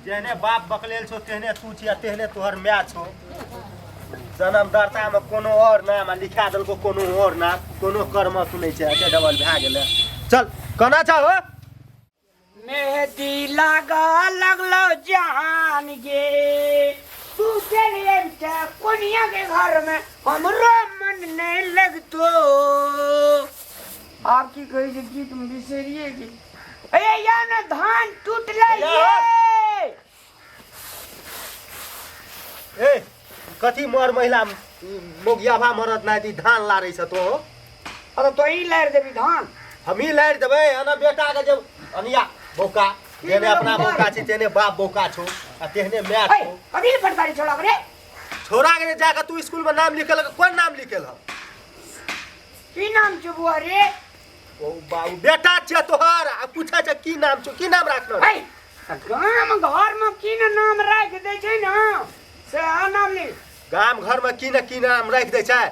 जेहने बाप बकलेल छो तेहने तू छिया तेहने तोहर माय छो जन्मदाता में कोनो और नाम लिखा देलको कोनो और नाम कोनो कर्म तू नहीं छै एते डबल भए गेलै चल कना चाहो मेहदी लगा लगलो जान गे तू चलिए कोनिया के घर में हमरो मन नहीं लगतो आप की कही जे गीत में बिसरिए की अरे या ना धान टूटले ये ए कथी मोर महिला मोगियाभा मरद नाती धान लारै छ तो अरे तो ही लहर देबी धान हम ही लारि देबै अना बेटा के जब अनिया बौका जेने अपना बौका छी तेने बाप बौका छो आ तेहने माय छो कभी फटकारी छोड़ा रे छोरा के जाके तू स्कूल में नाम लिखल कोन नाम लिखल ह की नाम छ बुआ रे ओ बाबू बेटा छ तोहर आ पूछा छ की नाम छ की नाम राखलो है गाम घर में की नाम राख दे छै ना से आ नाम लिख गाम घर में की नाम राख दे छै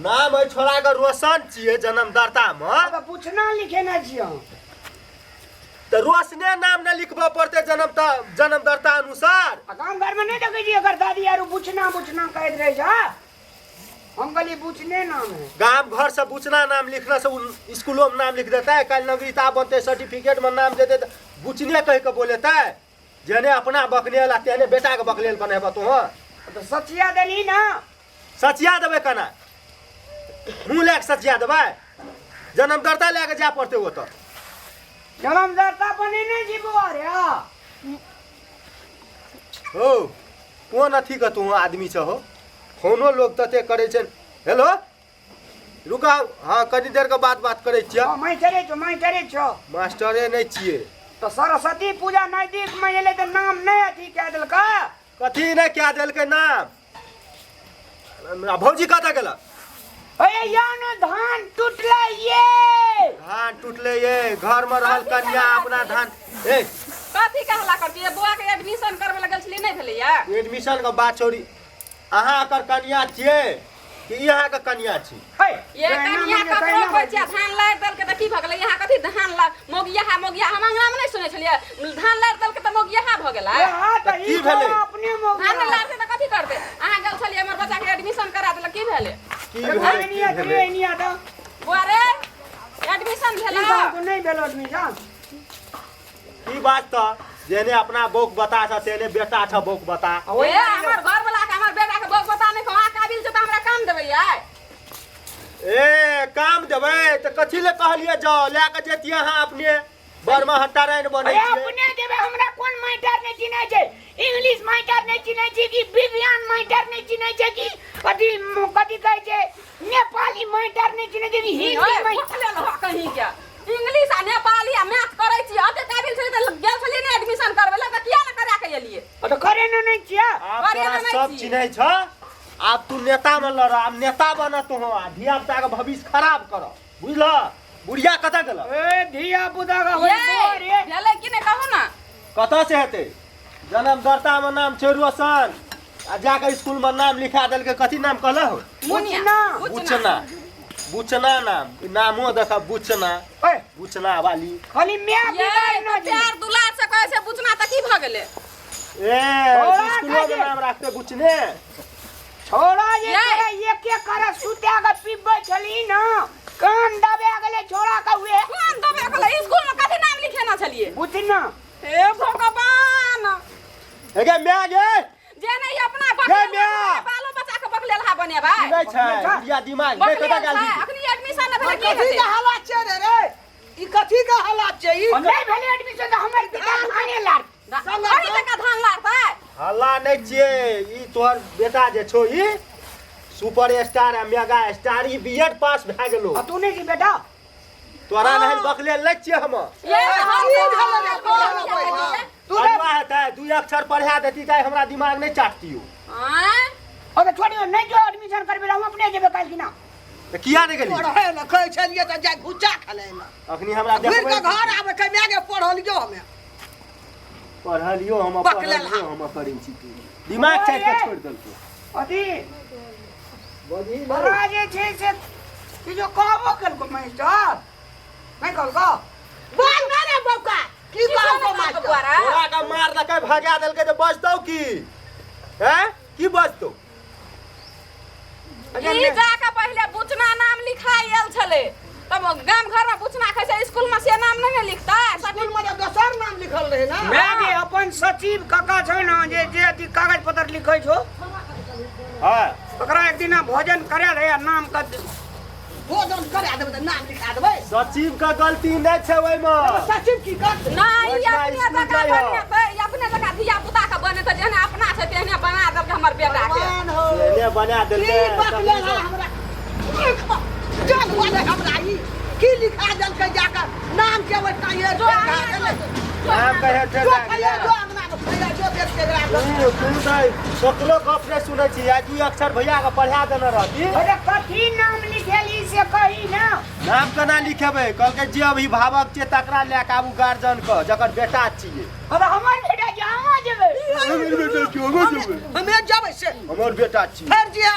नाम है छोरा के रोशन छिए जन्मदाता में अब पूछना लिखे ना छियो तो रोशने नाम न लिखबा पड़ते जन्मदाता अनुसार गाम घर में नहीं देखे जी अगर दादी यार पूछना कहत रहे जा हम कहली पूछने नाम है गाम घर से बुचना नाम लिखने से स्कूलों में नाम लिख देता है कल नगरीता बनते सर्टिफिकेट में नाम देते तो बुचने कह के बोलेता है जेने अपना बकलेल आ तेने बेटा के बकलेल बनेबा तो सचिया देली ना सचिया देवे कना मुँह लेके सचिया देवे जन्मदाता लेके जा पड़ते वो तो जन्मदाता बने नहीं जी बुआ रे हो कौन अथी का तू आदमी छ हो फोनो लोग तते करे छन हेलो रुका हाँ कनी देर के बात करे छियै मैं करे छो मास्टरे नहीं छियै तो सरस्वती पूजा नजदीक में एले तो नाम नहीं अथी कह देलका कथी नहीं क्या देलकै नाम भौजी कतऽ गेल अरे यान धान टूटले ये धान टूटले ये घर में रहल कन्या अपना धान ए कथी कहला करती बुआ के एडमिशन करबे लगल छली नहीं भेलै या एडमिशन के बात छोड़ी अहाँ एकर कन्या छियै कि यहाँ के कन्या छी ये कन्या ककरो कोइ छै धान लारि देलकै त की भ गेलै यहाँ कथी धान ला मोगिया हम अंगना में नहीं सुनै छलियै धान लारि देलकै त मोगिया भ गेलै की भेलै अपने मोगिया धान लारि त कथी करतै अहाँ गेल छलियै हमर बच्चा के एडमिशन करा देलक की भेलै की भेलै बुआ रे एडमिशन भेलै नहीं भेलो एडमिशन की बात त जेने अपना बौक बता छ तेने बेटा छ बौक बता ए हमर घर वाला के हमर बेटा के बौक बता नहीं कहा काबिल छै त हमरा काम देबै यार ए काम देबै त कथी ले कहलिए जाओ लेके जेतिए अहाँ अपने बर्मा हट्टा रहन बनै अरे छियै अपने देबे हमरा कोन मास्टर नहीं चिन्है छै इंग्लिश मास्टर नहीं चिन्है छै कि विज्ञान मास्टर नहीं चिन्है छै कि कथी कहै छै नेपाली मास्टर नहीं चिन्है छै कि हिंदी मास्टर कहीं क्या इंग्लिश आ नेपाली आ मैथ करै छी अते काबिल छै त गेल छलियै ने एडमिशन करबै ला त किया न करा के एलियै तो करे नहीं छिया आप तोरा सब चिन्है छ आप तू नेता में लड़ आब नेता बन तू हो धिया पुता के भविष्य खराब कर बुझल बुढ़िया कतऽ गेल ए धिया पुता का होई रे भेलै कि नहीं कहू ना कतऽ से हेतै जन्मदाता में नाम छै रोशन आ जाके स्कूल में नाम लिखा देलकै कथी नाम कहले हो बुचना बुचना नामो देखा बुचना बुचना वाली खाली मैं बिगाड़ न प्यार दुलार से कहै छै बुचना त की भ गेलै ए स्कूलो में नाम राखते बुचने छोड़ा ये एक कर सुत्या का पीबे चली ना कान दबे गेले छोड़ा का हुए कान दबे गेले स्कूल में कथी नाम लिखेना छलिए बुचना हे भगवान हेगे मैं गे जे नहीं अपना बालो बच्चा के बकलेल हा बनेबा नहीं छै बुढ़िया दिमाग बे कतऽ गेल अखनी एडमिशन न भेलै कथी का हालत छै रे ई कथी का हालत छै ई नहीं भेले एडमिशन त हमर पिता खाने लार अही तक धान लारतै हल्ला नहीं छिए ई तोहर बेटा जे छौ ई सुपर स्टार आ मेगा स्टार ई बीएड पास भए गेलो आ तू नहीं की बेटा तोरा नहीं बकलेल नहीं छिए हम तू हेतै दू अक्षर पढ़ा देती त हमरा दिमाग नहीं चाटतियो अबे छोड़ियो नहीं जो एडमिशन करबे हम अपने जेबे काल की ना त किया नहीं गेली पढ़े न कहै छलिए त जाय घुचा खले न अखनी हमरा फिर देखबै के घर आबे के मागे पढ़लियो हमें पढ़लियो हम बकलेल पढ़लियो हम करै छी तू दिमाग चाट के छोड़ देलको अथी बधी बड़ा जे छै से कि जो कहबो कल मास्टर नहीं कहल का बोल ना रे बौका की कहल को मास्टर तोरा का मार दके भगा देलकै त बचतौ की हैं की बचतौ ई जाके पहिले बुचना नाम लिखायल छले तब गाम घर में बुचना खाइ छै स्कूल में से नाम नहीं लिखता स्कूल में तो दोसर नाम लिखल रहे ना मैगे अपन सचिव काका छै न जे अथी कागज पत्र लिखै छौ हां ओकरा एक दिन भोजन करे रहे नाम का भोजन करा देबै त नाम लिखा देबै सचिव का गलती नहीं छै ओइ में सचिव की कर नहीं अपने जगह धिया पुता के बने त जेहने अपना छै तेहने बना देब हमर बेटा के एने बना देलकै बकले हमरा जान वाले हमरा ई की लिखा देलकै जाकर नाम के ओतना ये जो नाम कहे थे जो अंगना के भैया जो देख के तू सकलो गप ने सुनै छी आ तू अक्षर भैया के पढ़ा देने रहती अरे कथी नाम लिखेली से कही ना नाम केना लिखेबै कहलकै जे अभिभावक छै तकरा ले के आबू गार्जियन क जकर बेटा छियै अब हमर बेटा जहाँ जेबै हमर बेटा क्यों जेबै हमें जाबै से हमर बेटा छी फिर जिया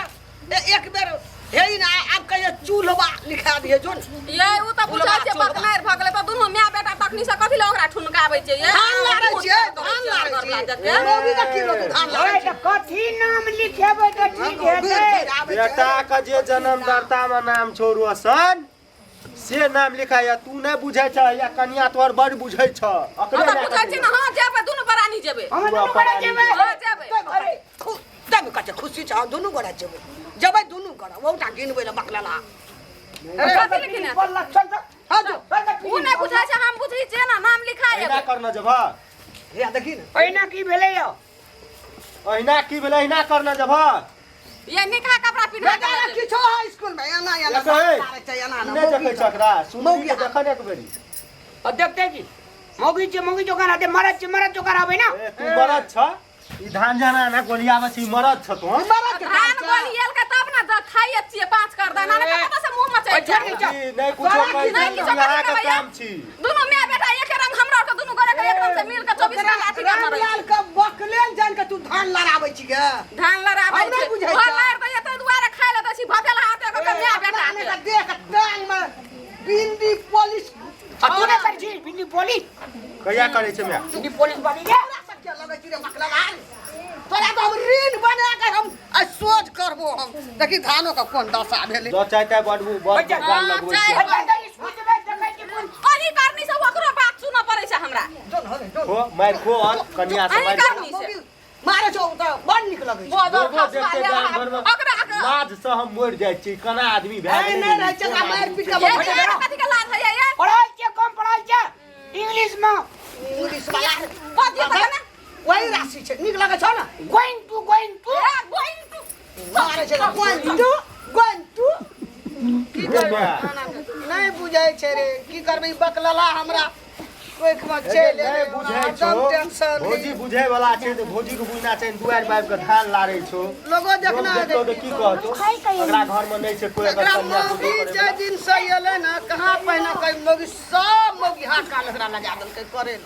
एक बेर हे ना अब कहिए चूल्हा लिखा दिए जो ये उ त बुझा छै बकनार भगले त दुनु माय बेटा तखनी से कथि ल ओकरा ठुनकाबै छै ये धान लारै छियै धान लारै छियै मोगी का किलो तो धान लारै ओए त कथी नाम लिखेबै त ठीक हेतै बेटा के जे जन्मदाता में नाम छोड़ो सन से नाम लिखाया तू नहीं बुझै छ या कन्या तोर बड़ बुझै छ हम त बुझै छी न हां जेबै दुनु परानी जेबै हम दुनू गोरा जेबै हां जेबै अरे तब कते खुशी छ दुनु गोरा जेबै जबै दुनु गोरा ओटा गिनबै ल बकलाला अरे कथि लिखिने पल्ला चल त हां जो उ नै बुझै छै हम बुझै छै न नाम लिखाए एना करना जब हे देखि न पहिना की भेलै यौ अहिना की भेलै अहिना करना जब ये निका कपड़ा पिन्हा बेटा के की छौ स्कूल में एना एना नहीं देखे छकरा सुनौगी के देखने के बेरी अब देखते की मौगी जोगान आते मरद जोगान आबै ना तू मरद छ ई धान जाना ना गोलिया में छी मरद छ तू धान बोलियल के तब ना खाइए छिए पांच कर देना ने कत से मुंह में चढ़ अच्छा, नहीं कुछो कहि यहाँ के काम छी दुनु माय बेटा एक रंग हमरा के दुनु गोरे के एकदम से मिल के 24 घंटा अथी करना रही लाल के बकलेल जान के तू धान लड़ाबै छी गे धान लड़ाबै हम नहीं छै बुझै घर छै। लड़ दे एते दुआरे खाइ ले दसी भगेला हाथे के माय बेटा ने के देख टांग में बिंदी पुलिस अब तू ने कर छी बिंदी पुलिस कहिया करे छै मैं बिंदी पुलिस बनी गे क्या लगे छी रे मकला तोरा तो हम रीन बना के हम सोच करबो हम देखी धानो का कोन दशा भेले जो चाहता बड़बू बड़ गाल लगबै छै अच्छा स्कूल में देखै छी कोन अही करनी से ओकरो बात सुन पड़ै छै हमरा जोन हरे जोन हो मार खो और कन्या से अही मार करनी से मारे छौ त बड़ निक लगे छै बोदर लोगो देखते गाम घर में ओकरा लाज से हम मर जाय छी कना आदमी भै ए नहीं रह छै मार पीट के ये कथि के लाज है ये पढ़ाई के कम पढ़ाई के इंग्लिश में इंग्लिश वाला पति त ना वही राशि छै निक लगे छौ ना गोइंग टू मारे छै गोइन टू की करबे नहीं बुझै छै रे की करबे बकलला हमरा कोइख में चल नहीं बुझै छौ टेंशन भौजी बुझै वाला छै त भौजी के बुझना छै दुआर बाब के धान लारै छौ लोगो देखना देखतो त की कहतो ओकरा घर में नहीं छै कोई अगर एकरा कन्या मोगी जे दिन से एले ना कहाँ पहिना कई मोगी सब मोगी हाथ काल एकरा लगा देलकै करे ल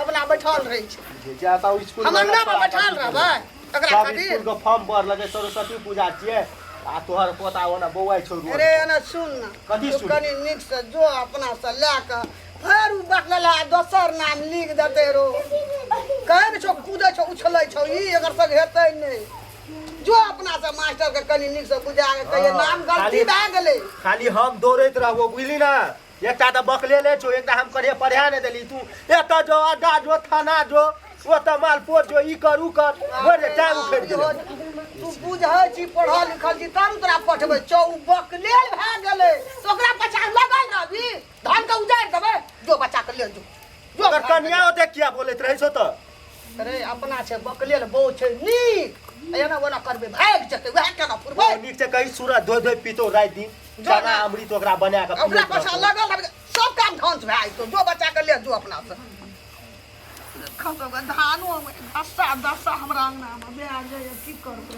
अपना बैठल रहै छै जाता स्कूल हम अंगना में बैठल रहबै एकरा सब खातिर स्कूल के फॉर्म भर लगे सरस्वती पूजा छियै आ तोहर पोता ओना बौआ छोड़ू अरे एना सुन ना कथी तू सुन? कनी नीक से जो अपना से ला के फेर उ बकला दोसर नाम लिख देते रो कहै छौ कूदै छौ उछलै छौ ई अगर सब हेतै नहीं जो अपना से मास्टर के कनी नीक से बुझा के कहिए नाम गलती भए गेलै खाली हम दौड़ैत रहबो बुझली ना एकटा त बकलेले छौ एकटा हम करिए पढ़ा नै देली तू एत जो अड्डा जो थाना जो ओत मालपोत जो ई कर उ कर भोरे टाइम उखड़ गेलै तू बुझै छी पढ़ल लिखल छी तब तोरा पठबै छौ उ बकलेल भए गेलै तो ओकरा बच्चा लगल रहबी धान के उजाड़ देबै जो बच्चा के ले जो अगर कन्या ओते किया बोलैत रहै छौ त अरे अपना छै बकलेल बो छै नीक एना ओना करबे भाग जेतै वएह केना फुरबै नीक से कही सूरज धोइ धोइ पीतो राति दिन चना अमृत ओकरा बना के ओकरा पाछा लगल रहबे सब काम ढंग से भए जेतौ जो बच्चा के ले जो अपना से खसो धानो दशा हमरा अंगना में भए जाइए की करबै